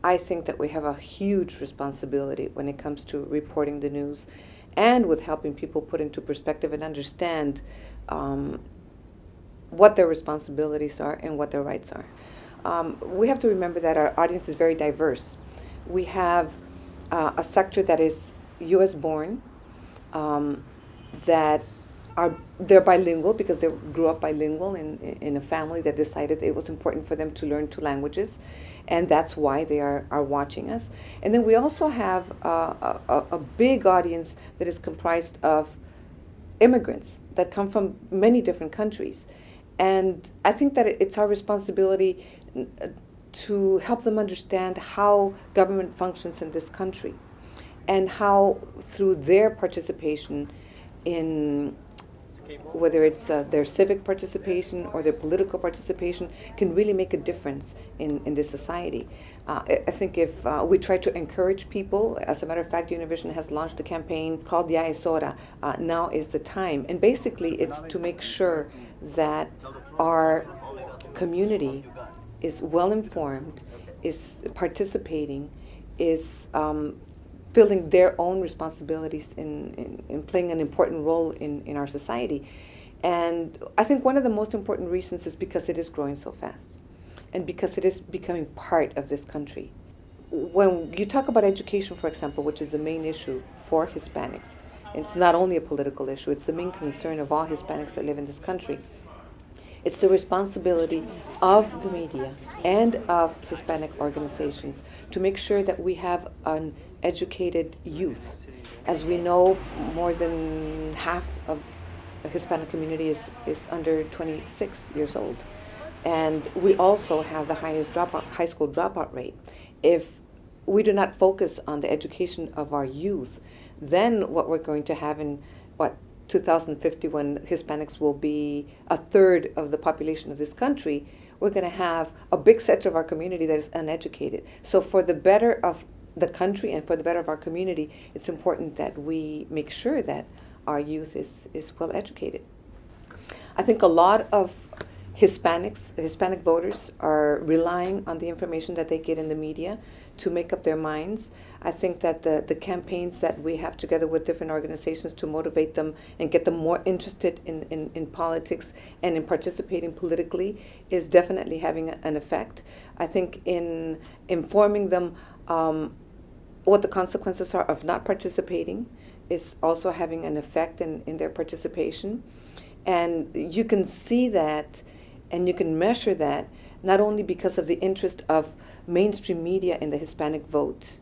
I think that we have a huge responsibility when it comes to reporting the news and with helping people put into perspective and understand um, what their responsibilities are and what their rights are. We have to remember that our audience is very diverse. We have a sector that is U.S. born, um, that they're bilingual because they grew up bilingual in a family that decided it was important for them to learn two languages, and that's why they are watching us. And then we also have a big audience that is comprised of immigrants that come from many different countries. And I think that it's our responsibility to help them understand how government functions in this country and how, through their participation in whether it's their civic participation or their political participation, can really make a difference in this society. I think if we try to encourage people, as a matter of fact, Univision has launched a campaign called Ya es hora, now is the time. And basically it's to make sure that our community is well informed, is participating, is feeling their own responsibilities in playing an important role in our society. And I think one of the most important reasons is because it is growing so fast and because it is becoming part of this country. When you talk about education, for example, which is the main issue for Hispanics, it's not only a political issue, it's the main concern of all Hispanics that live in this country. It's the responsibility of the media and of Hispanic organizations to make sure that we have an educated youth. As we know, more than half of the Hispanic community is under 26 years old. And we also have the highest high school dropout rate. If we do not focus on the education of our youth, then what we're going to have in 2050, when Hispanics will be a third of the population of this country, we're going to have a big sector of our community that is uneducated. So for the better of the country and for the better of our community, it's important that we make sure that our youth is well educated. I think a lot of Hispanic voters are relying on the information that they get in the media to make up their minds. I think that the campaigns that we have together with different organizations to motivate them and get them more interested in politics and in participating politically is definitely having an effect. I think in informing them what the consequences are of not participating is also having an effect in their participation. And you can see that and you can measure that not only because of the interest of mainstream media in the Hispanic vote,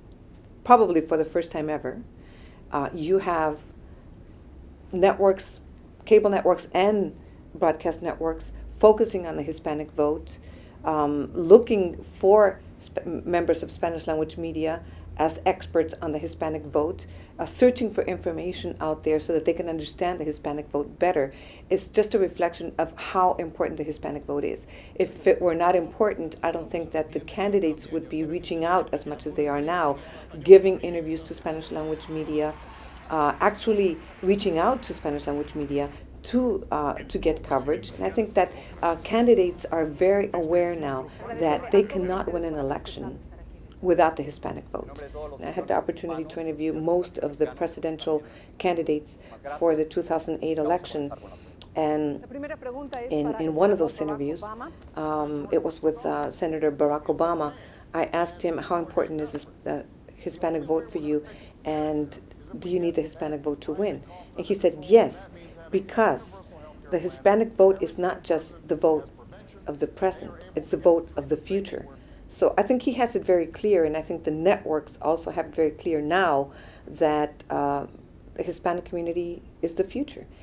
probably for the first time ever. You have networks, cable networks and broadcast networks focusing on the Hispanic vote, looking for members of Spanish language media as experts on the Hispanic vote, searching for information out there so that they can understand the Hispanic vote better. It's just a reflection of how important the Hispanic vote is. If it were not important, I don't think that the candidates would be reaching out as much as they are now, giving interviews to Spanish language media, actually reaching out to Spanish language media to get coverage. And I think that candidates are very aware now that they cannot win an election without the Hispanic vote. I had the opportunity to interview most of the presidential candidates for the 2008 election. And in one of those interviews, it was with Senator Barack Obama. I asked him, how important is this Hispanic vote for you, and do you need the Hispanic vote to win? And he said, yes, because the Hispanic vote is not just the vote of the present, it's the vote of the future. So I think he has it very clear, and I think the networks also have it very clear now that the Hispanic community is the future.